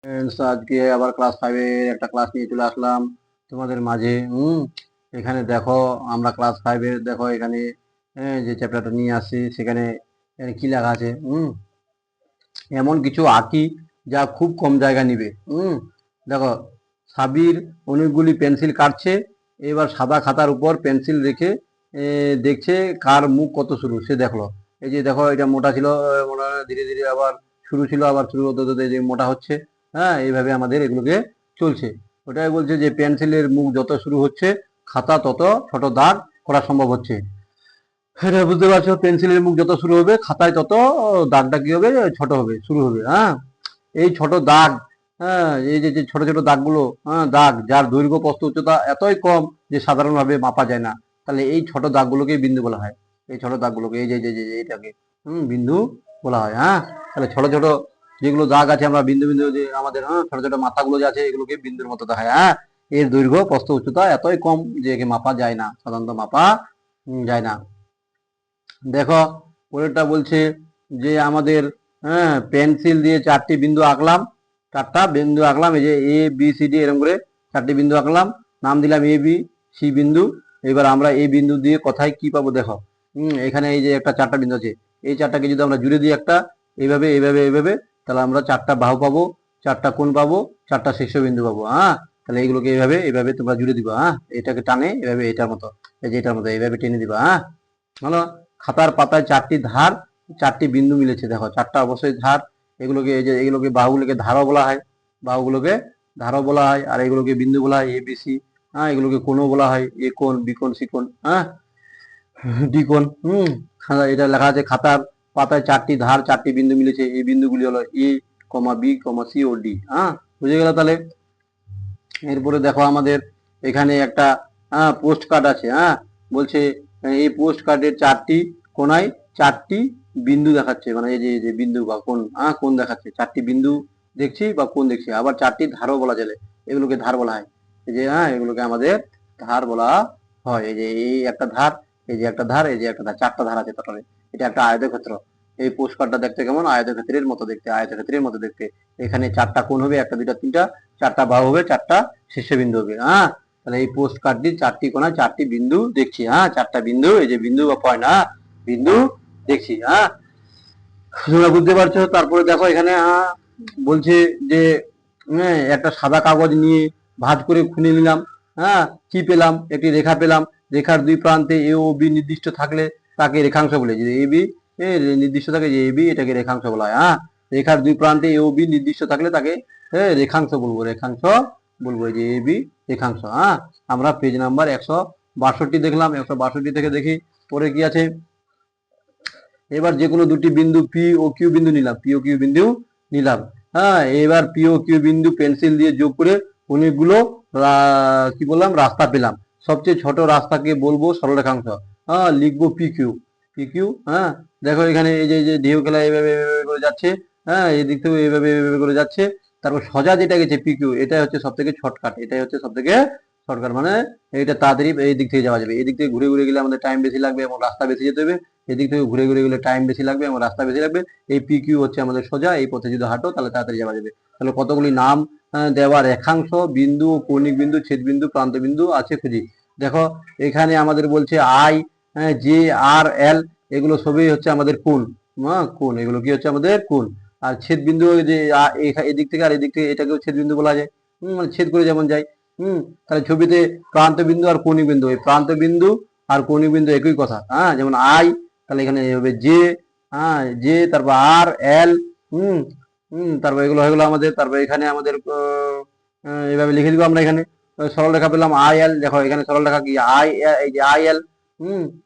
আজকে আবার ক্লাস 5-এর একটা ক্লাস নিয়ে চলে আসলাম তোমাদের মাঝে। এখানে দেখো আমরা ক্লাস 5-এর দেখো এখানে যে চ্যাপ্টারটা নিয়ে আসছি সেখানে কি লেখা আছে। এমন কিছু আঁকি যা খুব কম জায়গা নিবে। দেখো সাবির অনেকগুলি পেন্সিল কাটছে, এবার সাদা খাতার উপর পেন্সিল রেখে দেখছে কার মুখ কত সরু সে দেখলো। এই যে দেখো এটা মোটা ছিল, মোটা ধীরে ধীরে আবার শুরু ছিল, আবার শুরু হতে হতে যে মোটা হচ্ছে। হ্যাঁ, এইভাবে আমাদের এগুলোকে চলছে। ওটাই বলছে যে পেন্সিলের মুখ যত শুরু হচ্ছে খাতা তত ছোট দাগ করা সম্ভব হচ্ছে। হ্যাঁ, বুঝতে পারছো, পেন্সিলের মুখ যত শুরু হবে খাতায় তত দাগটা কি হবে, ছোট হবে, শুরু হবে। হ্যাঁ, এই ছোট দাগ, হ্যাঁ এই যে যে ছোট ছোট দাগগুলো, হ্যাঁ দাগ যার দৈর্ঘ্য প্রস্থ উচ্চতা এতই কম যে সাধারণভাবে মাপা যায় না, তাহলে এই ছোট দাগগুলোকে বিন্দু বলা হয়। এই ছোট দাগগুলোকে এই যে যে যে এইটাকে বিন্দু বলা হয়। হ্যাঁ, তাহলে ছোট ছোট যেগুলো দাগ আছে আমরা বিন্দু বিন্দু যে আমাদের ছোট ছোট মাথাগুলো যে আছে এগুলোকে বিন্দুর মতো দেখায়। হ্যাঁ, এর দৈর্ঘ্য প্রস্থ উচ্চতা এতই কম যে একে মাপা যায় না, সাধারণত মাপা যায় না। দেখো পরেরটা বলছে যে আমাদের পেন্সিল দিয়ে চারটি বিন্দু আঁকলাম, চারটা বিন্দু আঁকলাম, এই যে এ বি সি ডি এরকম করে চারটি বিন্দু আঁকলাম, নাম দিলাম এ বি সি বিন্দু। এবার আমরা এই বিন্দু দিয়ে কোথায় কি পাবো দেখো। এখানে এই যে একটা চারটা বিন্দু আছে, এই চারটাকে যদি আমরা জুড়ে দিই একটা এইভাবে এইভাবে এইভাবে, তাহলে আমরা চারটা বাহু পাবো, চারটা কোণ পাবো, চারটা শীর্ষবিন্দু পাবো। হ্যাঁ, তাহলে এইগুলোকে এইভাবে এইভাবে তোমরা জুড়ে দিবা। হ্যাঁ, এটাকে টানে এইভাবে এটার মতো, এই যে এটার মতো এইভাবে টেনে দিবা। হ্যাঁ, ভালো। খাতার পাতায় চারটি ধার, চারটি বিন্দু মিলেছে, দেখো চারটা অবশ্যই ধার। এগুলোকে এই যে এগুলোকে বাহুগুলোকে ধারও বলা হয়, বাহুগুলোকে ধারও বলা হয়, আর এগুলোকে বিন্দু বলা হয় এ বি সি। হ্যাঁ, এগুলোকে কোণও বলা হয়, এ কোণ বি কোণ সি কোণ, হ্যাঁ ডি কোণ। এটা লেখা আছে খাতার পাতায় চারটি ধার চারটি বিন্দু মিলেছে, এই বিন্দুগুলি হলো এ কমা বি কমা সি ও ডি। হ্যাঁ, বুঝে গেল তাহলে। এরপরে দেখো আমাদের এখানে একটা পোস্ট কার্ড আছে। হ্যাঁ, বলছে এই পোস্ট কার্ডের চারটি কোনায় চারটি বিন্দু দেখাচ্ছে, মানে এই যে বিন্দু বা কোণ, কোণ দেখাচ্ছে, চারটি বিন্দু দেখছি বা কোণ দেখছি। আবার চারটি ধারও বলা যায়, এগুলোকে ধার বলা হয়। এই যে এগুলোকে আমাদের ধার বলা হয়। এই যে এই একটা ধার, এই যে একটা ধার, এই যে একটা ধার, চারটা ধার আছে টোটালে। এটা একটা আয়তক্ষেত্র। এই পোস্ট কার্ডটা দেখতে কেমন, আয়তক্ষেত্রের মতো দেখতে, আয়তক্ষেত্রের মতো দেখতে। এখানে চারটা কোণ হবে, একটা দুইটা তিনটা, চারটা বাহু হবে, চারটা শীর্ষবিন্দু হবে। হ্যাঁ, তাহলে এই পোস্ট কার্ডটির চারটি কোণায় চারটি বিন্দু দেখছি। হ্যাঁ, চারটা বিন্দু, এই যে বিন্দু বা পয়েন্ট, বিন্দু দেখছি। হ্যাঁ, তোমরা বুঝতে পারছো। তারপরে দেখো এখানে বলছে যে একটা সাদা কাগজ নিয়ে ভাঁজ করে খুলে নিলাম। হ্যাঁ, কি পেলাম, একটি রেখা পেলাম। রেখার দুই প্রান্তে এ ও বি নির্দিষ্ট থাকলে তাকে রেখাংশ বলে। যদি এ বি নির্দিষ্ট থাকে, যে এ বি এটাকে রেখাংশ বলা হয়। হ্যাঁ, রেখার দুই প্রান্তে এ ও বি নির্দিষ্ট থাকলে তাকে রেখাংশ বলবো, রেখাংশ বলবো, যে এ বি রেখাংশ। হ্যাঁ, আমরা পেজ নাম্বার 162 দেখলাম। 162 থেকে দেখি পরে কি আছে। এবার যে কোনো দুটি বিন্দু পি ও কিউ বিন্দু নিলাম, পি ও কিউ বিন্দু নিলাম। হ্যাঁ, এবার পি ও কিউ বিন্দু পেন্সিল দিয়ে যোগ করে অনেকগুলো কি বললাম রাস্তা পেলাম। সবচেয়ে ছোট রাস্তাকে বলবো সরলরেখাংশ। হ্যাঁ, লিখবো পি কিউ, পি কিউ। হ্যাঁ, দেখো এখানে এই যে ঢেউ খেলা এইভাবে এইভাবে করে যাচ্ছে। হ্যাঁ, এই দিক থেকে এইভাবে এইভাবে করে যাচ্ছে। তারপর সোজা যেটা গেছে পি কিউ, এটাই হচ্ছে সব থেকে শর্টকাট, এটাই হচ্ছে সব থেকে শর্টকাট, মানে এইটা তাড়াতাড়ি এই দিক থেকে যাওয়া যাবে। এই দিক থেকে ঘুরে ঘুরে গেলে আমাদের টাইম বেশি লাগবে এবং রাস্তা বেশি যেতে হবে। এদিক থেকে ঘুরে ঘুরে গেলে টাইম বেশি লাগবে এবং রাস্তা বেশি লাগবে। এই পি কিউ হচ্ছে আমাদের সোজা, এই পথে যদি হাঁটো তাহলে তাড়াতাড়ি যাওয়া যাবে। তাহলে কতগুলি নাম দেওয়া রেখাংশ, বিন্দু, কৌণিক বিন্দু, ছেদ বিন্দু, প্রান্ত বিন্দু আছে খুঁজি। দেখো এখানে আমাদের বলছে আই, জে, আর, এল, এগুলো সবই হচ্ছে আমাদের কোণ। কোণ, এগুলো কি হচ্ছে আমাদের কোণ। আর ছেদ বিন্দু যে এদিক থেকে আর এদিক থেকে, এটাকেও ছেদ বিন্দু বলা যায়। মানে ছেদ করে যেমন যায়। তাহলে ছবিতে প্রান্ত বিন্দু আর কৌণিক বিন্দু, এই প্রান্ত বিন্দু আর কৌণিক বিন্দু একই কথা। হ্যাঁ, যেমন আই, তাহলে এখানে হবে জে, জে, তারপর আর, এল, তারপর এগুলো হয়ে গেলো আমাদের। তারপর এখানে আমাদের এইভাবে লিখে দিব আমরা। এখানে সরল রেখা পেলাম আই এল। দেখো এখানে সরল রেখা কি আই, এই যে আই এল,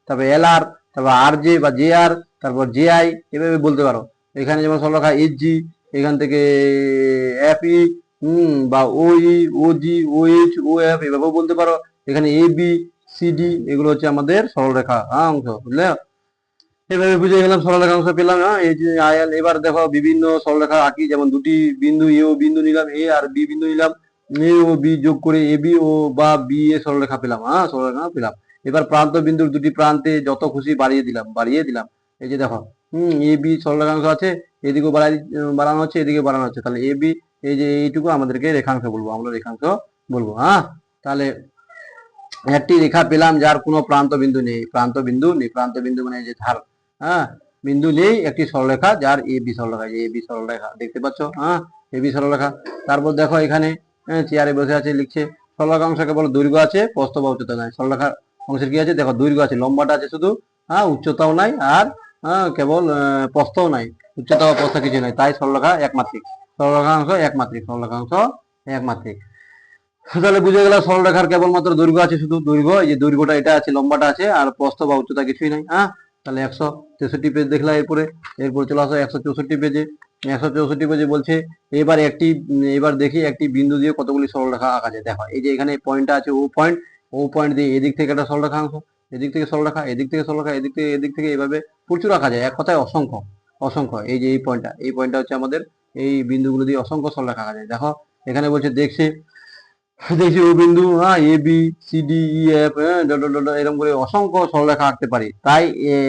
তারপর এল আর, তারপর আর জে বা জে আর, তারপর জে আই, এভাবে বলতে পারো। এখানে যেমন সরল রেখা এইচ জি, এখান থেকে এফ ই, বা ও ই, ও জি, ও এইচ, ও এফ, এভাবেও বলতে পারো। এখানে এ বি সি ডি, এগুলো হচ্ছে আমাদের সরলরেখা অংশ, বুঝলে। এভাবে বুঝে গেলাম, সরলরেখা অংশ পেলাম। এই যে আইএল। এবার দেখো বিভিন্ন সরলরেখা আঁকি, যেমন দুটি বিন্দু এ ও বিন্দু নিলাম, এ আর বি বিন্দু নিলাম, এ ও বি যোগ করে এ বি ও বা বি এ সরলরেখা পেলাম। সরলরেখা পেলাম। এবার প্রান্ত বিন্দুর দুটি প্রান্তে যত খুশি বাড়িয়ে দিলাম, বাড়িয়ে দিলাম। এই যে দেখো এ বি সরলরেখাংশ আছে, এদিকেও বাড়ানো হচ্ছে, এদিকে বাড়ানো হচ্ছে, তাহলে এ বি এই যে এইটুকু আমাদেরকে রেখাংশ বলবো, আমরা রেখাংশ বলবো। হ্যাঁ, তাহলে একটি রেখা পেলাম যার কোনো প্রান্ত বিন্দু নেই, প্রান্ত বিন্দু নেই, প্রান্ত বিন্দু মানে যে ধার, হ্যাঁ, বিন্দু নেই, একটি সরলরেখা যার এ বি সরলরেখা, এ বি সরলরেখা দেখতে পাচ্ছ, হ্যাঁ, এ বি সরলরেখা। তারপর দেখো এখানে চেয়ারে বসে আছে, লিখছে সরলরেখাংশ কেবল দৈর্ঘ্য আছে, প্রস্থ বা উচ্চতা নাই। সরলরেখার অংশের কি আছে দেখো, দৈর্ঘ্য আছে, লম্বাটা আছে শুধু, হ্যাঁ, উচ্চতাও নাই, আর কেবল প্রস্থও নাই, উচ্চতা বা প্রস্থ কিছু নাই, তাই সরলরেখা একমাত্রিক, সরলরেখাংশ একমাত্রিক, সরলরেখাংশ একমাত্রিক। তাহলে বুঝে গেল সরলরেখার কেবলমাত্র দৈর্ঘ্য আছে, শুধু দৈর্ঘ্য, এই যে দৈর্ঘ্যটা এটা আছে, লম্বাটা আছে, আর প্রস্থ বা উচ্চতা কিছুই নাই। হ্যাঁ, তাহলে 163 পেজ দেখলাম। এরপরে চলে আসো 164 পেজে। 164 পেজে বলছে এবার দেখি একটি বিন্দু দিয়ে কতগুলি সরলরেখা আঁকা যায়। দেখো এই যে এখানে পয়েন্টটা আছে, ও পয়েন্ট দিয়ে এদিক থেকে একটা সরলরেখাংশ, এদিক থেকে সরলরেখা, এদিক থেকে সরলরেখা, এদিক থেকে এইভাবে প্রচুর আঁকা যায়, এক কথায় অসংখ্য, অসংখ্য। এই যে এই পয়েন্টটা হচ্ছে আমাদের, এই বিন্দুগুলো দিয়ে অসংখ্য সরলরেখা আঁকা যায়। দেখো এখানে বলছে দেখছি ও বিন্দু, হ্যাঁ, A B C D E F, এরকম করে অসংখ্য সরলরেখা আঁকতে পারি, তাই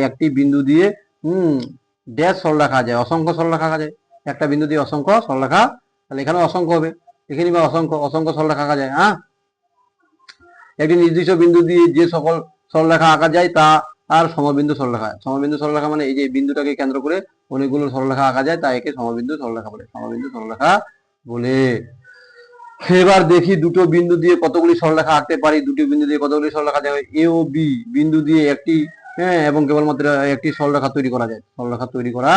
একটি বিন্দু দিয়ে ড্যাশ সরলরেখা যায়, অসংখ্য সরলরেখা আঁকা যায়, একটা বিন্দু দিয়ে অসংখ্য সরলরেখা, তাহলে এখানে অসংখ্য হবে, এখানে বা অসংখ্য অসংখ্য সরলরেখা আঁকা যায়। হ্যাঁ, একটি নির্দিষ্ট বিন্দু দিয়ে যে সকল সরলরেখা আঁকা যায় তা আর সমবিন্দু সরলরেখা। সমবিন্দু সরলরেখা মানে এই যে বিন্দুটাকে কেন্দ্র করে অনেকগুলো সরলরেখা আঁকা যায়, তাই একে সমবিন্দু সরলরেখা বলে, সমবিন্দু সরলরেখা বলে। এবার দেখি দুটো বিন্দু দিয়ে কতগুলি সরলরেখা আঁকতে পারি, দুটি বিন্দু দিয়ে কতগুলি সরলরেখা যায়। এ ও বি বিন্দু দিয়ে একটি, হ্যাঁ, এবং কেবলমাত্র একটি সরলরেখা তৈরি করা যায়, সরলরেখা তৈরি করা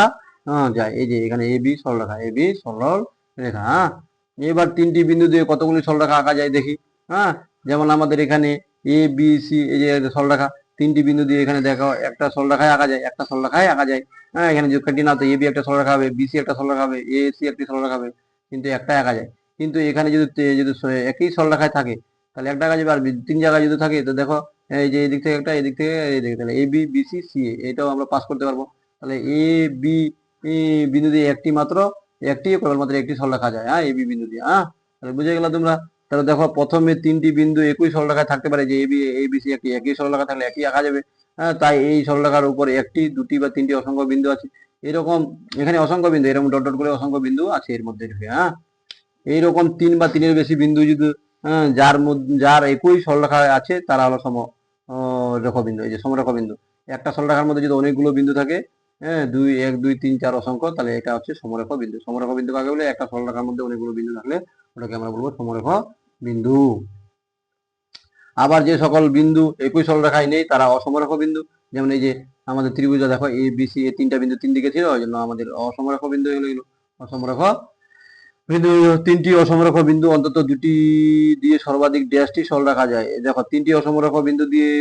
যায়। এই যে এখানে এ বি সরলরেখা, এ বি সরল রেখা। হ্যাঁ, এবার তিনটি বিন্দু দিয়ে কতগুলি সরলরেখা আঁকা যায় দেখি। হ্যাঁ, যেমন আমাদের এখানে এ বি সি, এই যে সরলরেখা, তিনটি বিন্দু দিয়ে এখানে দেখো একটা সরলরেখায় আঁকা যায়, একটা সরলরেখায় আঁকা যায়। হ্যাঁ, এখানে যদি কাটি না তো এ বি একটা সরলরেখা হবে, বি সি একটা সরলরেখা হবে, এ সি একটি সরলরেখা হবে, কিন্তু একটা আঁকা যায়। কিন্তু এখানে যদি একই সরলরেখায় থাকে তাহলে একটা আঁকা যাবে, আর তিন জায়গায় যদি থাকে তো দেখো এই যে এদিক থেকে একটা, এদিক থেকে এদিকে, তাহলে A B B C C, এটাও আমরা পাস করতে পারবো। তাহলে এ বি বিন্দু দিয়ে একটি কেবলমাত্র একটি সরলরেখা যায়, হ্যাঁ, এ বি বিন্দু দিয়ে। হ্যাঁ, তাহলে বুঝে গেল তোমরা। তাহলে দেখো প্রথমে তিনটি বিন্দু একই সরলরেখায় থাকতে পারে, যে এ বি সি একই সরলরেখা থাকলে একই আঁকা যাবে। হ্যাঁ, তাই এই সরলরেখার উপর একটি, দুটি বা তিনটি অসংখ্য বিন্দু আছে, এরকম এখানে অসংখ্য বিন্দু, এরকম ডট ডট করে অসংখ্য বিন্দু আছে এর মধ্যে ঢুকে। হ্যাঁ, এইরকম তিন বা তিনের বেশি বিন্দু যদি যার একই সরলরেখা আছে তারা হলো রেখ বিন্দু। এই যে সমরেখ বিন্দু, একটা সরলরেখার মধ্যে যদি অনেকগুলো বিন্দু থাকে, হ্যাঁ, এক দুই তিন চার অসংখ্য, তাহলে এটা হচ্ছে সমরেখ বিন্দু। সমরেখ বিন্দু কাকে বলে? একটা সরলরেখার মধ্যে অনেকগুলো বিন্দু থাকলে ওটাকে আমরা বলবো সমরেখ বিন্দু। আবার যে সকল বিন্দু একই সরলরেখায় নেই তারা অসমরেখ বিন্দু। যেমন এই যে আমাদের ত্রিভুজে দেখো এ বি সি, এই তিনটা বিন্দু তিন দিকে ছিল, ওই জন্য আমাদের অসমরেখ বিন্দু হলো এগুলো, অসমরেখ বিন্দু। তিনটি অসমরেখ বিন্দু অন্তত দুটি দিয়ে সর্বাধিক ড্যাশটি সরলরেখা যায়। দেখো তিনটি অসমরেখ বিন্দু দিয়ে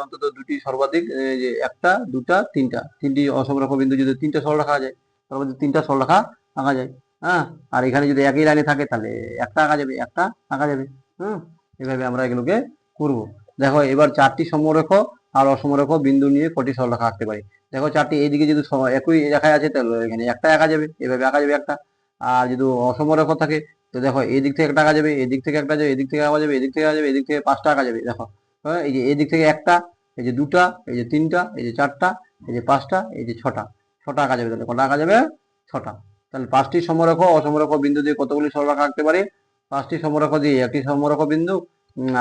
অন্তত দুটি সর্বাধিক, এই যে একটা, দুটা, তিনটি অসমরেখ বিন্দু যদি তিনটা সরলরেখা যায়, তার মধ্যে তিনটা সরলরেখা আঁকা যায়। হ্যাঁ, আর এখানে যদি একই লাইনে থাকে তাহলে একটা আঁকা যাবে, একটা আঁকা যাবে। হ্যাঁ, এভাবে আমরা এগুলোকে করব। দেখো এবার চারটি সমরেখ আর অসমরেখ বিন্দু নিয়ে কটি সরলরেখা আঁকতে পারি। দেখো চারটি এইদিকে যদি একই রেখায় আছে তাহলে এখানে একটা আঁকা যাবে, এভাবে আঁকা যাবে একটা। আর যদি অসমরেখ থাকে তো দেখো এদিক থেকে একটা আঁকা যাবে, এদিক থেকে একটা যাবে, এদিক থেকে আঁকা যাবে, এদিক থেকে আঁকা যাবে, এদিক থেকে পাঁচটা আঁকা যাবে। দেখো, হ্যাঁ, এই যে এদিক থেকে একটা, এই যে দুটা, এই যে তিনটা, এই যে চারটা, এই যে পাঁচটা, এই যে ছটা, ছটা আঁকা যাবে। তাহলে কটা আঁকা যাবে? ছটা। তাহলে পাঁচটি সমরেখ অসমরেখ বিন্দু দিয়ে কতগুলি সরলরেখা আঁকতে পারি? পাঁচটি সমরেখ দিয়ে একটি সমরেখ বিন্দু,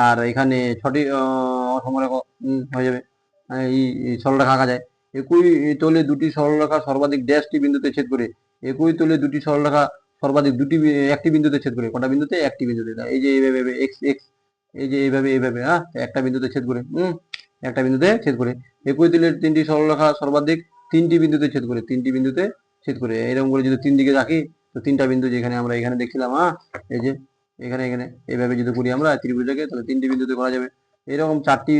আর এখানে ছটি অসমরেখ হয়ে যাবে, এই সরলরেখা আঁকা যায়। একই তলে দুটি সরলরেখা সর্বাধিক ড্যাশটি বিন্দুতে ছেদ করে, একই তলে দুটি সরলরেখা সর্বাধিক একটি বিন্দুতে ছেদ করে, কটা বিন্দুতে? একটি বিন্দুতে। এই যে এইভাবে এক্স এক্স, এই যে এইভাবে, হ্যাঁ, একটা বিন্দুতে ছেদ করে, একটা বিন্দুতে ছেদ করে। একই তলের তিনটি সরলরেখা সর্বাধিক তিনটি বিন্দুতে ছেদ করে, তিনটি বিন্দুতে ছেদ করে। এরকম করে যদি তিন দিকে রাখি তো তিনটা বিন্দু, যেখানে আমরা এখানে দেখছিলাম, হ্যাঁ, এই যে এখানে এইভাবে যদি করি আমরা ত্রিভুজটাকে, তাহলে তিনটি বিন্দুতে করা যাবে। এরকম চারটি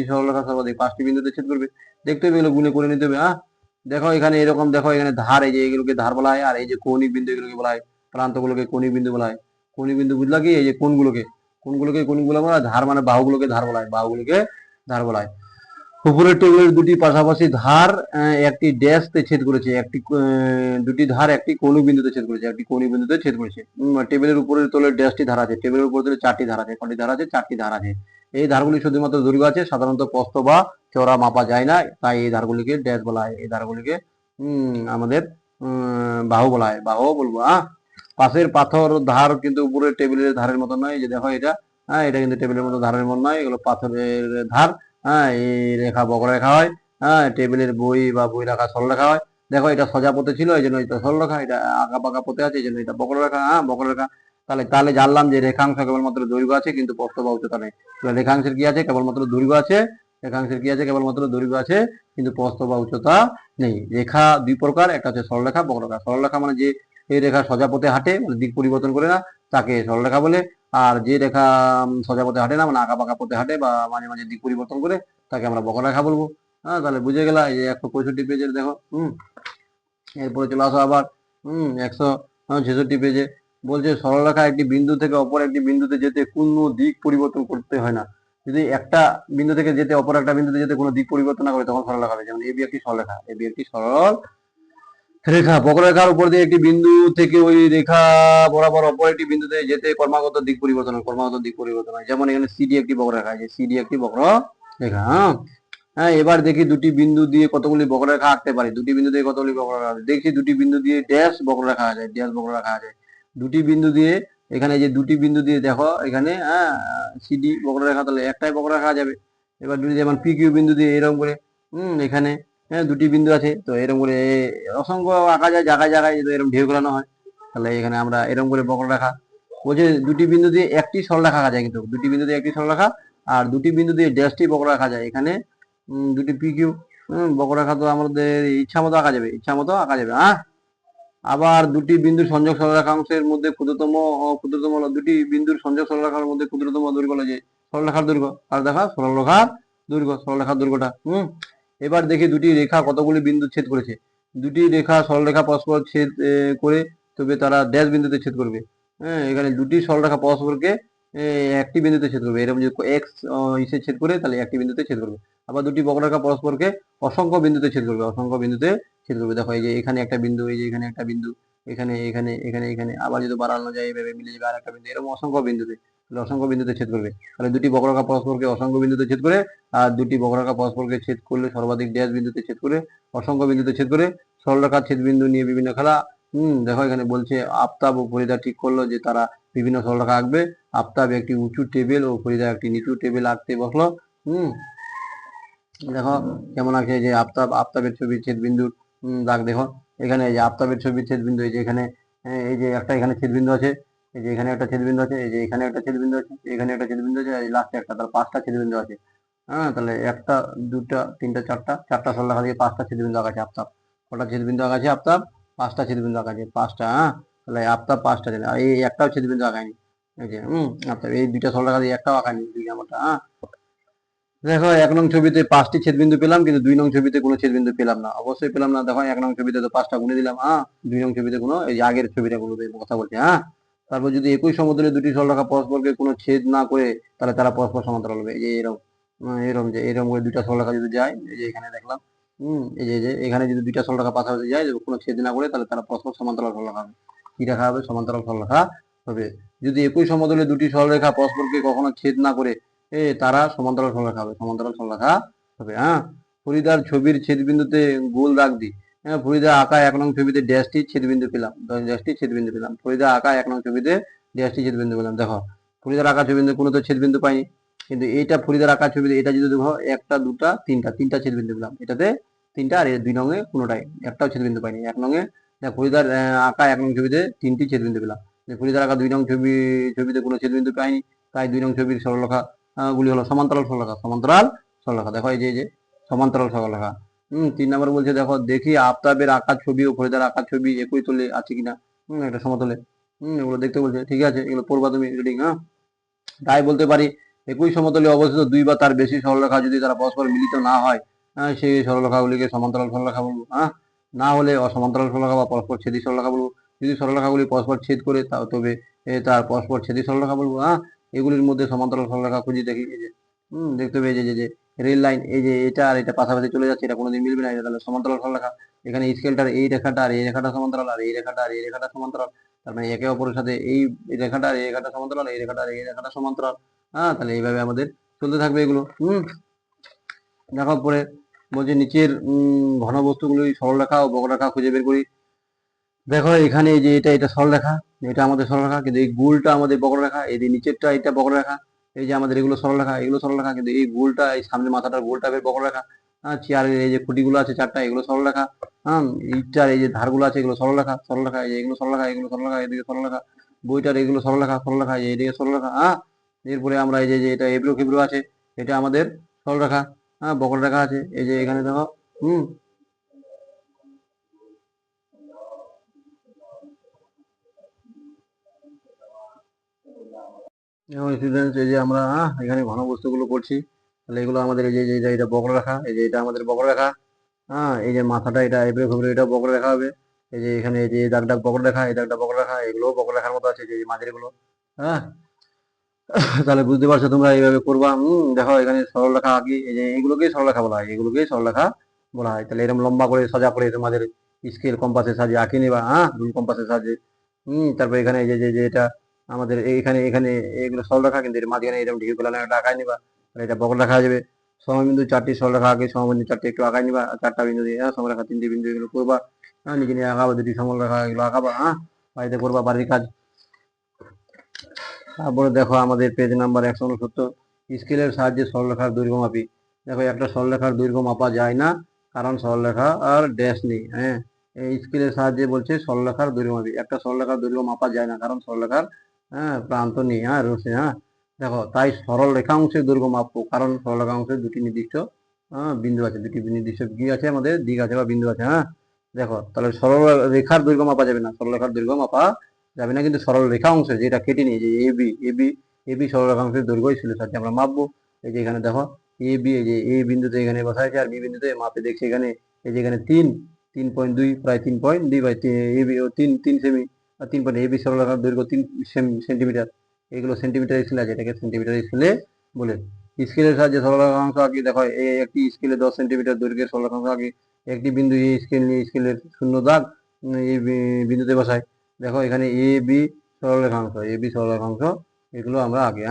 সরলরেখা সর্বাধিক পাঁচটি বিন্দুতে ছেদ করবে। দেখতে হবে, এগুলো গুণে করে নিতে হবে। হ্যাঁ, দেখো এখানে এরকম, দেখো এখানে ধার, এই যে এগুলোকে ধার বলা হয়, আর এই যে কৌণিক বিন্দু এগুলোকে বলা হয়, প্রান্তগুলোকে কৌণিক বিন্দু বলা হয়। কৌণিক বিন্দু বুঝলা কি? এই যে কোণগুলোকে কৌণিক বলা হয়, ধার মানে বাহুগুলোকে ধার বলা হয়, বাহুগুলোকে ধার বলা হয়। উপরের টেবিলের দুটি পাশাপাশি ধার একটি ড্যাশতে ছেদ করেছে, দুটি ধার একটি কৌণিক বিন্দুতে ছেদ করেছে, একটি কৌণিক বিন্দুতে ছেদ করেছে। টেবিলের উপরের তলের ড্যাশটি ধার আছে, টেবিলের উপরের তলে চারটি ধার আছে, কটি ধার আছে? চারটি ধার আছে। এই ধারগুলি শুধুমাত্র দৈর্ঘ্য আছে, সাধারণত প্রস্থ বা চওড়া মাপা যায় না, তাই এই ধারগুলিকে ড্যাশ বলা হয়, এই ধারগুলিকে আমাদের বাহু বলা হয়, বাহু বলবো। পাশের পাথর ধার কিন্তু উপরের টেবিলের ধারের মতো নয়, এই যে দেখো এটা, এটা কিন্তু টেবিলের মতো ধারের মতো নয়, এগুলো পাথরের ধার। এই রেখা বক্ররেখা হয়। টেবিলের বই বা বই রাখা সরলরেখা হয়। দেখো এটা সোজা পথে ছিল, এই জন্য এটা সরলরেখা, এটা আঁকা পাকা পথে আছে, এই জন্য এটা বক্ররেখা। বক্ররেখা। তাহলে তাহলে জানলাম যে রেখাংশ কেবলমাত্র দৈর্ঘ্য আছে, কিন্তু প্রস্থ বা উচ্চতা নেই। রেখাংশের কি আছে? কেবলমাত্র দৈর্ঘ্য আছে। রেখাংশের কি আছে? কেবলমাত্র দৈর্ঘ্য আছে, কিন্তু প্রস্থ বা উচ্চতা নেই। রেখা দুই প্রকার, একটা হচ্ছে সরলরেখা, বক্ররেখা। সরলরেখা মানে যে এই রেখা সোজা পথে হাঁটে, মানে দিক পরিবর্তন করে না, তাকে সরলরেখা বলে। আর যে রেখা সোজা পথে হাঁটে না, মানে আঁকা পাকা পথে হাঁটে বা মাঝে মাঝে দিক পরিবর্তন করে, তাকে আমরা বক্ররেখা বলবো। তাহলে বুঝে গেলা। এই যে 165 পেজের দেখো। এরপরে চলে আসো আবার 166 পেজে। বলছে সরলরেখা একটি বিন্দু থেকে অপর একটি বিন্দুতে যেতে কোনো দিক পরিবর্তন করতে হয় না। যদি একটা বিন্দু থেকে যেতে অপর একটা বিন্দুতে যেতে কোনো দিক পরিবর্তন না করে, তখন সরলরেখা হবে। যেমন এবি একটি সরলরেখা, এবি একটি সরল রেখা। বক্ররেখার উপর দিয়ে একটি বিন্দু থেকে ওই রেখা বরাবর অপর একটি বিন্দুতে যেতে ক্রমাগত দিক পরিবর্তন হয়, ক্রমাগত দিক পরিবর্তন হয়। যেমন এখানে সিডি একটি বক্ররেখা, যে সিডি একটি বক্ররেখা। এবার দেখি দুটি বিন্দু দিয়ে কতগুলি বক্ররেখা আঁকতে পারি। দুটি বিন্দু দিয়ে কতগুলি বক্ররেখা দেখি। দুটি বিন্দু দিয়ে ড্যাশ বক্ররেখা আঁকা যায়, ড্যাশ বক্ররেখা আঁকা যায়। দুটি বিন্দু দিয়ে, এখানে যে দুটি বিন্দু দিয়ে দেখো এখানে সিডি বক্ররেখা, তাহলে একটাই বক্ররেখা যাবে। এবার দুটি যেমন পি কিউ বিন্দু দিয়ে এরকম করে এখানে দুটি বিন্দু আছে, তো এরকম করে অসংখ্য আঁকা যায়, জায়গায় জায়গায় এরকম ঢেউ খেলানো হয়। তাহলে এখানে আমরা এরকম করে বক্ররেখা বলছে। দুটি বিন্দু দিয়ে একটি সরলরেখা আঁকা যায়, কিন্তু দুটি বিন্দু দিয়ে একটি সরলরেখা, আর দুটি বিন্দু দিয়ে ড্যাশটি বক্ররেখা যায়। এখানে দুটি পি কিউ বক্ররেখা তো আমাদের ইচ্ছা মতো আঁকা যাবে, ইচ্ছা মতো আঁকা যাবে। আবার দুটি বিন্দুর সংযোগ সরলরেখাংশের মধ্যে ক্ষুদ্রতম হলো দুটি বিন্দুর সংযোগ সরলরেখার মধ্যে ক্ষুদ্রতম দৈর্ঘ্য হলো যে সরলরেখার দৈর্ঘ্য। আর দেখা সরলরেখার দৈর্ঘ্য, সরলরেখার দৈর্ঘ্যটা। এবার দেখি দুটি রেখা কতগুলি বিন্দু ছেদ করেছে। দুটি রেখা সরলরেখা পরস্পর ছেদ করে, তবে তারা ড্যাশ বিন্দুতে ছেদ করবে। এখানে দুটি সরলরেখা পরস্পরকে একটি বিন্দুতে ছেদ করবে। এরকম যদি এক্স ইসে ছেদ করে, তাহলে একটি বিন্দুতে ছেদ করবে। আবার দুটি বক্ররেখা পরস্পরকে অসংখ্য বিন্দুতে ছেদ করবে, অসংখ্য বিন্দুতে ছেদ করবে। দেখো এই যে এখানে একটা বিন্দু, এই যে এখানে একটা বিন্দু, এখানে এখানে এখানে এখানে, আবার যদি বাড়ানো যায় এভাবে মিলে যাবে আর একটা বিন্দু, এরকম অসংখ্য বিন্দুতে, তাহলে অসংখ্য বিন্দুতে ছেদ করবে। তাহলে দুটি বক্ররেখা পরস্পরকে অসংখ্য বিন্দুতে ছেদ করে, আর দুটি বক্ররেখা পরস্পরকে ছেদ করলে সর্বাধিক ড্যাশ বিন্দুতে ছেদ করে, অসংখ্য বিন্দুতে ছেদ করে। সরলরেখার ছেদ বিন্দু নিয়ে বিভিন্ন খেলা। দেখো এখানে বলছে আফতাব ও ফরিদা ঠিক করলো যে তারা বিভিন্ন সরলরেখা আঁকবে। আফতাব একটি উঁচু টেবিল ও ফরিদা একটি নিচু টেবিল আঁকতে বসলো। দেখো কেমন আছে যে আফতাবের ছবি ছেদ বিন্দুর দাগ দেখো। এখানে এই যে আফতাবের ছবি ছেদ বিন্দু, এই যে এখানে এই যে একটা এখানে ছেদ বিন্দু আছে, এই যে এখানে একটা ছেদ বিন্দু আছে, এই যে এখানে একটা ছেদ বিন্দু আছে, এখানে একটা ছেদ বিন্দু আছে, এই লাস্টে একটা, তাহলে পাঁচটা ছেদ বিন্দু আছে। তাহলে একটা দুটা তিনটা চারটা সরলরেখা দিয়ে পাঁচটা ছেদ বিন্দু আঁকা আছে আফতাব। কটা ছেদ বিন্দু আঁকা আছে আফতাব? পাঁচটা ছেদ বিন্দু আঁকা আছে, পাঁচটা। তাহলে আফতাব পাঁচটা ছেদ, আর এই একটাও ছেদ বিন্দু আঁকায়নি। এই যে আফতাব এই দুইটা সরলরেখা দিয়ে একটাও আঁকায়নি, দুই নাম্বারটা। দেখো 1 নং ছবিতে 5টি ছেদবিন্দু পেলাম, কিন্তু 2 নং ছবিতে কোনো ছেদবিন্দু পেলাম না। অবশ্যই পেলাম না। দেখো 1 নং ছবিতে তো 5টা গুনে দিলাম। 2 নং ছবিতে কোনো, এই যে আগের ছবিটা কোনো কথা বলছে। তারপর যদি একই সমতলে দুটি সরলরেখা পরস্পরকে কোনো ছেদ না করে, তাহলে তারা পরস্পর সমান্তরাল হবে। এই যে এরকম এরকম যে এরকম করে দুইটা সরলরেখা যদি যায়, এই যে এখানে দেখলাম এই যে এখানে যদি দুইটা সরলরেখা পাশাপাশি যায়, কোনো ছেদ না করে, তাহলে তারা পরস্পর সমান্তরাল সরলরেখা হবে। কি রেখা হবে? সমান্তরাল সরলরেখা হবে। যদি একই সমতলে দুটি সরলরেখা পরস্পরকে কখনো ছেদ না করে, তারা সমান্তরাল সরলরেখা হবে, সমান্তরাল সরলরেখা হবে। ফরিদার ছবির ছেদবিন্দুতে গোল দাগ দিই। ফরিদা আঁকা 1 নং ছবিতে ড্যাশটি ছেদবিন্দু পেলাম, ড্যাশটি ছেদবিন্দু পেলাম। ফরিদা আঁকা 1 নং ছবিতে ড্যাশটি ছেদবিন্দু পেলাম। দেখো ফরিদার আঁকা ছবিতে কোনো তো ছেদবিন্দু পাইনি, কিন্তু এইটা ফরিদার আঁকা ছবিতে, এটা যদি দেখো একটা দুটা তিনটা ছেদবিন্দু পেলাম, এটাতে তিনটা, আর 2 নংয়ে কোনোটাই একটাও ছেদবিন্দু পাইনি। 1 নংয়ে ফরিদার আঁকা 1 নং ছবিতে 3টি ছেদবিন্দু পেলাম। ফরিদার আঁকা 2 নং ছবিতে কোনো ছেদবিন্দু পাইনি, তাই 2 নং ছবির সরলরেখা গুলি হলো সমান্তরাল সরলরেখা, সমান্তরাল সরলরেখা। দেখো এই যে সমান্তরাল সরলরেখা। 3 নম্বর বলছে দেখো দেখি আফতাবের আঁকা ছবি ও ফরিদার আঁকা ছবি একই তলে আছে কিনা, একটা সমতলে। এগুলো দেখতে বলছে, ঠিক আছে, এগুলো পড়বা তুমি রিডিং। তাই বলতে পারি একই সমতলে অবস্থিত দুই বা তার বেশি সরলরেখা যদি তারা পরস্পর মিলিত না হয়, সেই সরলরেখাগুলিকে সমান্তরাল সরলরেখা বলবো। না হলে অসমান্তরাল সরলরেখা বা পরস্পর ছেদী সরলরেখা বলবো। যদি সরলরেখাগুলি পরস্পর ছেদ করে, তবে তার পরস্পর ছেদী সরলরেখা বলবো। এগুলির মধ্যে সমান্তরাল সরলরেখা খুঁজি দেখি। এই যে দেখতে পেয়ে যে রেল লাইন, এই যে এটা আর এটা পাশাপাশি চলে যাচ্ছে, এটা কোনোদিন মিলবে না, এটা তাহলে সমান্তরাল সরলরেখা। এখানে স্কেলটার এই রেখাটা আর এই রেখাটা সমান্তরাল, আর এই রেখাটা আর এই রেখাটা সমান্তরাল। তার মানে একে অপরের সাথে এই রেখাটা আর এই রেখাটা সমান্তরাল, এই রেখাটা আর এই রেখাটা সমান্তরাল। তাহলে এইভাবে আমাদের চলতে থাকবে এগুলো। দেখো পরে বলছে নিচের ঘনবস্তুগুলি সরলরেখা ও বক্ররেখা খুঁজে বের করি। দেখো এখানে এই যে এটা সরলরেখা, এটা আমাদের সরলরেখা, কিন্তু এই গোলটা আমাদের বক্ররেখা, এই যে নিচেরটা এটা বক্ররেখা, এই যে আমাদের এগুলো সরলরেখা, এগুলো সরলরেখা, কিন্তু এই গোলটা, এই সামনে মাথাটার গোলটা বের বক্ররেখা। হ্যাঁ, চেয়ারের এই যে খুঁটিগুলো আছে চারটা, এগুলো সরলরেখা। হ্যাঁ, ইটটার এই যে ধারগুলো আছে এগুলো সরলরেখা, সরলরেখা, এই যে এগুলো সরলরেখা, এগুলো সরলরেখা, এদিকে সরলরেখা, বইটার এগুলো সরলরেখা, সরলরেখা, এই যে এদিকে সরলরেখা। হ্যাঁ, এরপরে আমরা এই যে এটা এবড়ো খেবড়ো আছে, এটা আমাদের সরলরেখা। হ্যাঁ, বক্ররেখা আছে, এই যে এখানে দেখো। হুম, এখন স্টুডেন্টস এই যে আমরা এখানে ঘনবস্তুগুলো করছি, তাহলে এগুলো আমাদের এই যে এটা বক্ররেখা, এই যে এটা আমাদের বক্ররেখা। হ্যাঁ, এই যে মাথাটা এটা এবড়ো খেবড়ো, এটা বক্ররেখা হবে। এই যে এখানে এই যে এই দাগটা বক্ররেখা, এই দাগটা বক্ররেখা, এগুলোও বক্ররেখার মতো আছে, যে মাঝের গুলো। হ্যাঁ, তাহলে বুঝতে পারছো তোমরা এইভাবে করবা। দেখো এখানে সরলরেখা আঁকি, এই যে এগুলোকেই সরলরেখা বলা হয়, এগুলোকেই সরলরেখা বলা হয়। তাহলে এরকম লম্বা করে সোজা করে তোমাদের স্কেল কম্পাসের সাহায্যে আঁকি নিবা, রুল কম্পাসের সাহায্যে। তারপর এখানে এই যে এটা আমাদের এখানে এখানে এগুলো সরলরেখা, কিন্তু এর মাঝখানে এরকম ঢিকে ফেলানো একটা আঁকাই নিবা, তাহলে এটা বক্ররেখা হয়ে যাবে। সমবিন্দু চারটি সরলরেখা আঁকি, সমবিন্দু চারটি একটু আঁকাই নিবা, চারটা বিন্দু দিয়ে সমরেখা তিনটি বিন্দু এগুলো করবা। নিজে নিয়ে আঁকাবা, দুটি সমরেখা এগুলো আঁকাবা। বাড়িতে করবা বাড়ির কাজ। তারপরে দেখো আমাদের পেজ নাম্বার 169, স্কেলের সাহায্যে সরলরেখার দৈর্ঘ্য মাপি। দেখো একটা সরলরেখার দৈর্ঘ্য মাপা যায় না, কারণ সরলরেখা আর ড্যাশ নেই। হ্যাঁ, এই স্কেলের সাহায্যে বলছে সরলরেখার দৈর্ঘ্য মাপি। একটা সরলরেখার দৈর্ঘ্য মাপা যায় না, কারণ সরলরেখার প্রান্ত নেই। রশ্মি। দেখো তাই সরল রেখাংশের দৈর্ঘ্য মাপবো, কারণ সরল রেখাংশের দুটি নির্দিষ্ট বিন্দু আছে, দুটি নির্দিষ্ট কি আছে, আমাদের দিক আছে বা বিন্দু আছে। দেখো তাহলে সরল রেখার দৈর্ঘ্য মাপা যাবে না, সরল রেখার দৈর্ঘ্য মাপা যাবে না, কিন্তু সরল রেখা অংশে যেটা কেটে নিয়ে যে এবি সরল রেখা অংশের দৈর্ঘ্য স্কেলের সাহায্যে আমরা মাপবো। এই যে এখানে দেখো এবি, এই যে এ বিন্দুতে এখানে বসাইছে, আর বি বিন্দুতে মাপে দেখছি এখানে, এই যে এখানে 3.2, প্রায় 3.2 বাই এবি ও 3 সেমি, আর 3 এবি সরল রেখার দৈর্ঘ্য 3 সেন্টিমিটার। এগুলো সেন্টিমিটার স্কেল আছে, এটাকে সেন্টিমিটার স্কেলে বলে। স্কেলের সাহায্যে সরল রেখাংশ আঁকি। দেখো এই একটি স্কেলে 10 সেন্টিমিটার দৈর্ঘ্যের সরল রেখাংশ আঁকি। একটি বিন্দু এই স্কেল নিয়ে স্কেলের শূন্য দাগ এই বিন্দুতে বসাই। দেখো এখানে এ বি সরলরেখাংশ, এ বি সরলরেখাংশ, এগুলো আমরা আগে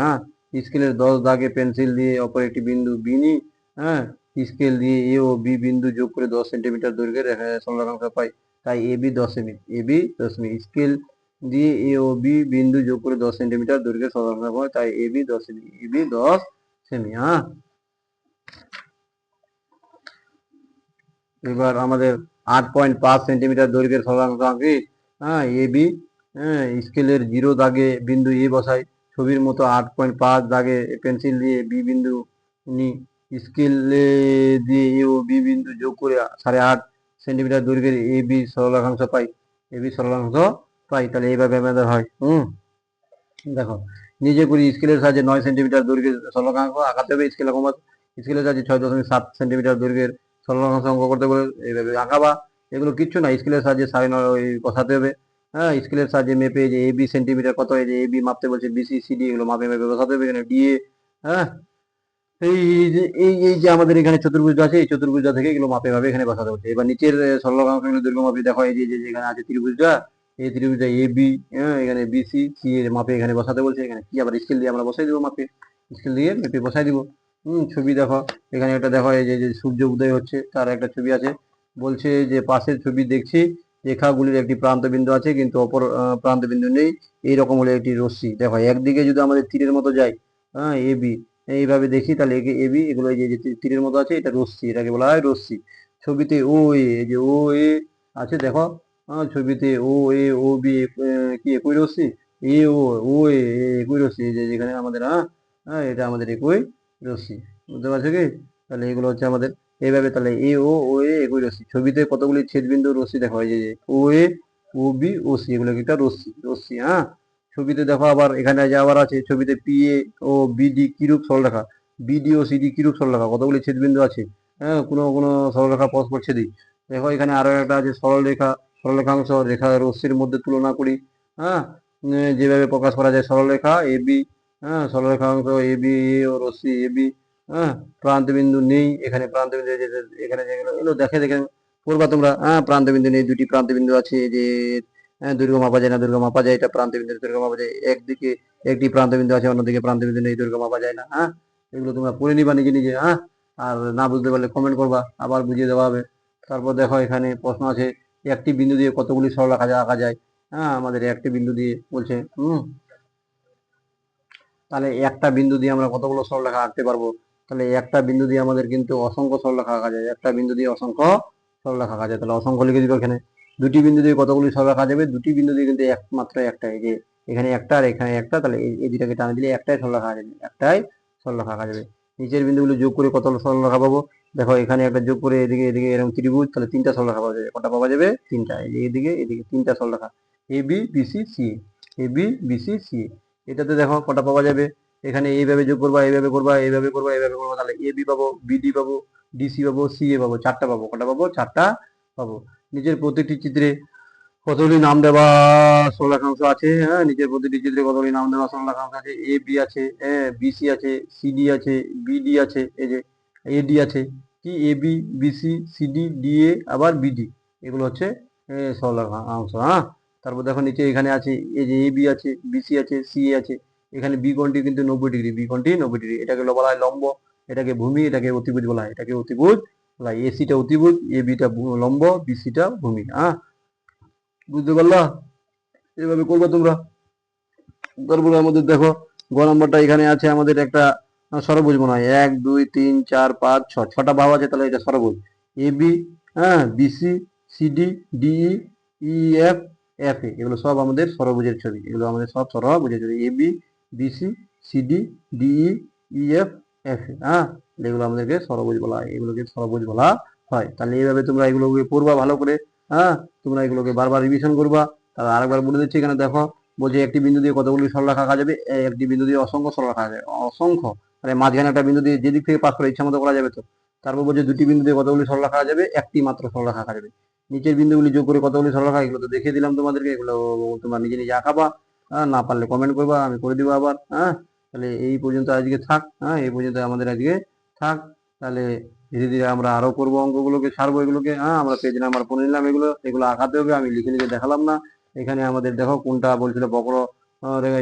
স্কেলের 10 দাগে পেন্সিল দিয়ে অপর একটি বিন্দু বি নিই। হ্যাঁ, স্কেল দিয়ে এ ও বি বিন্দু যোগ করে 10 সেন্টিমিটার দৈর্ঘ্যের সরলরেখাংশ পাই। তাই A B 10 semi, A B 10 semi. Scale দিয়ে এ ও বি বিন্দু যোগ করে 10 সেন্টিমিটার দৈর্ঘ্যের সরলরেখাংশ পাই, তাই A B 10 semi, A B 10 semi. এবার আমাদের 8.5 সেন্টিমিটার দৈর্ঘ্যের সরলরেখাংশ আঁকি। A B. স্কেলের 0 দাগে বিন্দু এ বসাই। ছবির মতো 8.5 দাগে পেন্সিল দিয়ে বি বিন্দু নি। স্কেলে দিয়ে এ ও বি বিন্দু যোগ করে 8.5 সেন্টিমিটার দৈর্ঘ্যের A B সরলরেখাংশ pi, A B সরলরেখাংশ পাই। তাহলে এইভাবে আমাদের হয়। দেখো নিজে করি, স্কেলের সাহায্যে 9 সেন্টিমিটার দৈর্ঘ্যের সরলরেখাংশ আঁকাতে হবে। স্কেলের সাহায্যে 6.7 সেন্টিমিটার দৈর্ঘ্যের সরলরেখাংশ অঙ্ক করতে বলে, এইভাবে আঁকাবা। এগুলো কিচ্ছু না, স্কেলের সাহায্যে 9.5 ওই বসাতে হবে। স্কেলের সাহায্যে মেপে যে এ বি সেন্টিমিটার কত, এই যে এ বি মাপতে বলছে, বিসি সিডি এগুলো মাপে মেপে বসাতে হবে। এখানে ডিএ। হ্যাঁ, এই যে আমাদের এখানে চতুর্ভুজ আছে, এই চতুর্ভুজটা থেকে এগুলো মাপে ভাবে এখানে বসাতে হচ্ছে। এবার নিচের সরলরেখাংশগুলো দৈর্ঘ্য মাপে। দেখো এই যে এখানে আছে ত্রিভুজটা, এই ত্রিভুজটা এ বি, এখানে বিসি সি এর মাপে এখানে বসাতে বলছে। এখানে কি আবার স্কেল দিয়ে আমরা বসাই দিব মাপে, স্কেল দিয়ে মেপে বসাই দিব। ছবি দেখো এখানে একটা, দেখো এই যে সূর্য উদয় হচ্ছে তার একটা ছবি আছে। বলছে যে পাশের ছবি দেখছি রেখাগুলির একটি প্রান্ত বিন্দু আছে, কিন্তু অপর প্রান্ত বিন্দু নেই। এইরকম হলে একটি রশ্মি। দেখো একদিকে যদি আমাদের তীরের মতো যায়, এ বি, এইভাবে দেখি, তাহলে একে এবি, এগুলো এই যে তীরের মতো আছে, এটা রশ্মি, এটাকে বলা হয় রশ্মি। ছবিতে ও এ, এই যে ও এ আছে, দেখো ছবিতে ও এ ও বি কি একই রশ্মি। এ ও ও এ একই রশ্মি, এই যে যেখানে আমাদের এটা আমাদের একই রশ্মি। বুঝতে পারছো কি? তাহলে এগুলো হচ্ছে আমাদের এইভাবে। তাহলে এ ও এ একই রশ্মি। ছবিতে কতগুলি ছেদবিন্দু রশ্মি দেখো, এই যে ও এ ও বি ও সি, এগুলো একটা রশ্মি, রশ্মি। ছবিতে দেখো আবার এখানে যে আবার আছে, ছবিতে পি এ ও বিডি কিরূপ সরলরেখা, বিডি ও সিডি কিরূপ সরলরেখা, কতগুলি ছেদবিন্দু আছে। কোনো কোনো সরলরেখা পরস্পর ছেদি। দেখো এখানে আরো একটা আছে সরলরেখা, সরলরেখাংশ রেখা রশ্মির মধ্যে তুলনা করি। হ্যাঁ, যেভাবে প্রকাশ করা যায় সরলরেখা A B. সরলরেখাংশ A B O Rashmi A B. হ্যাঁ, প্রান্ত বিন্দু নেই এখানে, প্রান্ত বিন্দু এখানে যেগুলো এগুলো দেখে দেখে করবা তোমরা। প্রান্ত বিন্দু নেই, দুটি প্রান্ত বিন্দু আছে যে দৈর্ঘ্য মাপা যায় না, দৈর্ঘ্য মাপা যায়, এটা প্রান্ত বিন্দু দৈর্ঘ্য মাপা যায়। একদিকে একটি প্রান্ত বিন্দু আছে, অন্যদিকে প্রান্ত বিন্দু নেই, দৈর্ঘ্য মাপা যায় না। এগুলো তোমরা পড়ে নিবা নিজে নিজে। আর না বুঝতে পারলে কমেন্ট করবা, আবার বুঝিয়ে দেওয়া হবে। তারপর দেখো এখানে প্রশ্ন আছে, একটি বিন্দু দিয়ে কতগুলি সরলরেখা আঁকা যায়। হ্যাঁ, আমাদের একটি বিন্দু দিয়ে বলছে। তাহলে একটা বিন্দু দিয়ে আমরা কতগুলো সরলরেখা আঁকতে পারবো? তাহলে একটা বিন্দু দিয়ে আমাদের কিন্তু অসংখ্য সরলরেখা আঁকা যায়। একটা বিন্দু দিয়ে অসংখ্য সরলরেখা আঁকা যায়। তাহলে অসংখ্য লিখে দিব এখানে। দুটি বিন্দু দিয়ে কতগুলি সরলরেখা আঁকা যাবে? দুটি বিন্দু দিয়ে কিন্তু একমাত্র একটাই, যে এখানে একটা আর এখানে একটা, তাহলে এই দুটাকে টানা দিলে একটাই সরলরেখা আঁকা যাবে, একটাই সরলরেখা আঁকা যাবে। নিচের বিন্দুগুলো যোগ করে কত সরলরেখা পাবো? দেখো এখানে একটা যোগ করে এদিকে এদিকে এরকম ত্রিভুজ, তাহলে তিনটা সরলরেখা পাওয়া যাবে। কটা পাওয়া যাবে? তিনটা। এদিকে এদিকে তিনটা সরলরেখা, এ বি বিসি সি, এ বি বিসি সি। এটাতে দেখো কটা পাওয়া যাবে? এখানে এইভাবে যোগ করবা, এইভাবে করবা, এইভাবে করবা, এইভাবে করবা, তাহলে এ বি পাবো, বিডি পাবো, ডিসি পাবো, সি এ পাবো, চারটা পাবো। কটা পাবো? চারটা পাবো। নিচের প্রতিটি চিত্রে কতগুলি নাম দেওয়া সরলরেখাংশ আছে? হ্যাঁ, নিচের প্রতিটি চিত্রে কতগুলি নাম দেওয়া সরলরেখাংশ আছে? এ বি আছে, বিসি আছে, সিডি আছে, বিডি আছে, এই যে এডি আছে। কি? এ বি, বিসি, সিডি, ডিএ, আবার বিডি, এগুলো হচ্ছে সরলরেখাংশ। হ্যাঁ, তারপর দেখো নিচে এখানে আছে, এই যে এ বি আছে, বিসি আছে, সিএ আছে। এখানে বি কোণটি কিন্তু 90 ডিগ্রি, বি কোণটি 90 ডিগ্রি। এটাকে বলা হয় লম্ব, এটাকে ভূমি, এটাকে অতিভুজ বলা হয়, এটাকে অতিভুজ বলা হয়। এসিটা অতিভুজ, এ বিটা লম্ব, বিসিটা ভূমি। হ্যাঁ, বুঝতে পারলা? এভাবে করবা তোমরা। তারপরে আমাদের দেখো গ নম্বরটা এখানে আছে আমাদের একটা ষড়ভুজ মনে হয়, 1 2 3 4 5 6, ছটা বাহু আছে, তাহলে এটা ষড়ভুজ। এ বি, হ্যাঁ, BC, CD, DE, E F, F A, এগুলো সব আমাদের ষড়ভুজের ছবি, এগুলো আমাদের সব ষড়ভুজের ছবি। A B, BC, CD, DE, E F, F A. হ্যাঁ, এগুলো আমাদেরকে ষড়ভুজ বলা হয়, এগুলোকে ষড়ভুজ বলা হয়। তাহলে এইভাবে তোমরা এগুলোকে পড়বা ভালো করে। হ্যাঁ, তোমরা এগুলোকে বারবার রিভিশন করবা। তাহলে আরেকবার বলে দিচ্ছি, এখানে দেখো বলছে একটি বিন্দু দিয়ে কতগুলি সরলরেখা আঁকা যাবে? একটি বিন্দু দিয়ে অসংখ্য সরলরেখা আঁকা যাবে, অসংখ্য। মানে মাঝখানে একটা বিন্দু দিয়ে যেদিক থেকে পাস করে ইচ্ছা মতো করা যাবে তো। তারপর বলছে দুটি বিন্দু দিয়ে কতগুলি সরলরেখা আঁকা যাবে? একটি মাত্র সরলরেখা আঁকা যাবে। নিচের বিন্দুগুলি যোগ করে কতগুলি সরলরেখা, এগুলো তো দেখিয়ে দিলাম তোমাদেরকে, এগুলো তোমরা নিজে নিজে আঁকাবা। হ্যাঁ, না পারলে কমেন্ট করবা, আমি করে দিব আবার। হ্যাঁ, তাহলে এই পর্যন্ত আজকে থাক। হ্যাঁ, এই পর্যন্ত আমাদের আজকে থাক। তাহলে ধীরে ধীরে আমরা আরো করবো, অঙ্কগুলোকে সারবো এগুলোকে। হ্যাঁ, আমরা পেজ নাম্বার 15 নিলাম, এগুলো এগুলো আঁকাতে হবে, আমি লিখে লিখে দেখালাম না। এখানে আমাদের দেখো কোনটা বলছিল বক্র,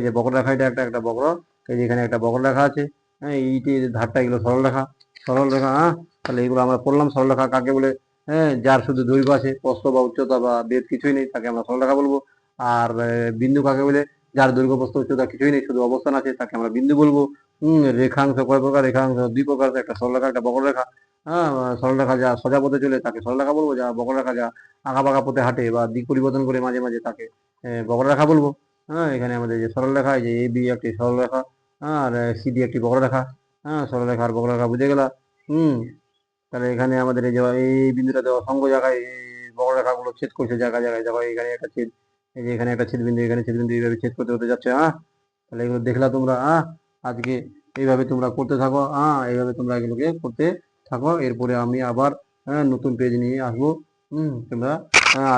যে বক্ররেখা, এটা একটা একটা বক্র। এই যে এখানে একটা বক্ররেখা আছে। হ্যাঁ, এইটি ধারটা, এগুলো সরলরেখা, সরলরেখা। হ্যাঁ, তাহলে এগুলো আমরা পড়লাম। সরলরেখা কাকে বলে? হ্যাঁ, যার শুধু দৈর্ঘ্য আছে, প্রস্থ বা উচ্চতা বা বেধ কিছুই নেই, তাকে আমরা সরলরেখা বলবো। আর বিন্দু কাকে বলে? যার দৈর্ঘ্য প্রস্থ উচ্চতা কিছুই নেই, শুধু অবস্থান আছে, তাকে আমরা বিন্দু বলবো। রেখাংশ কয় প্রকার? রেখাংশ দুই প্রকার, একটা সরলরেখা, একটা বক্ররেখা। হ্যাঁ, সরলরেখা যা সোজা পথে চলে তাকে সরলরেখা বলবো, যা বক্ররেখা যা আঁকা বাঁকা পথে হাঁটে বা দিক পরিবর্তন করে মাঝে মাঝে, তাকে বক্ররেখা বলবো। হ্যাঁ, এখানে আমাদের যে সরলরেখা, এই যে এ বি একটি সরলরেখা, আর সিডি একটি বক্ররেখা। হ্যাঁ, সরলরেখা আর বক্ররেখা বুঝে গেলা। হুম, তাহলে এখানে আমাদের এই যে এই বিন্দুটাতে অসংখ্য জায়গায় এই বক্ররেখাগুলো ছেদ করছে জায়গায় জায়গায়। দেখো এখানে একটা ছেদ, এই যে এখানে একটা ছেদ বিন্দু, এখানে ছেদ বিন্দু, এইভাবে ছেদ করতে হতে যাচ্ছে। হ্যাঁ, তাহলে এগুলো দেখলা তোমরা। হ্যাঁ, আজকে এইভাবে তোমরা করতে থাকো। হ্যাঁ, এইভাবে তোমরা এগুলোকে করতে থাকো। এরপরে আমি আবার নতুন পেজ নিয়ে আসবো। তোমরা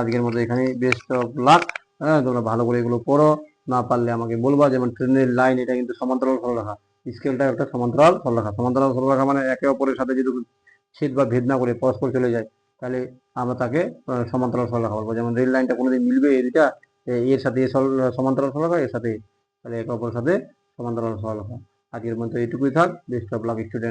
আজকের মতো এখানে বেস্ট অফ লাক। হ্যাঁ, তোমরা ভালো করে এগুলো পড়ো। না পারলে আমাকে বলবা। যেমন ট্রেনের লাইন, এটা কিন্তু সমান্তরাল সরলরেখা, স্কেলটা একটা সমান্তরাল সরলরেখা। সমান্তরাল সরলরেখা মানে একে অপরের সাথে যদি ছেদ বা ভেদ না করে পরস্পর চলে যায়, তাহলে আমরা তাকে সমান্তরাল সরলরেখা বলবো। যেমন রেল লাইনটা কোনোদিন মিলবে এটা এর সাথে সমান্তরাল সরলরেখা, এর সাথে, তাহলে একে অপরের সাথে সমান্তরাল সরলরেখা। আজকের মতো এইটুকুই থাক। Best of luck student.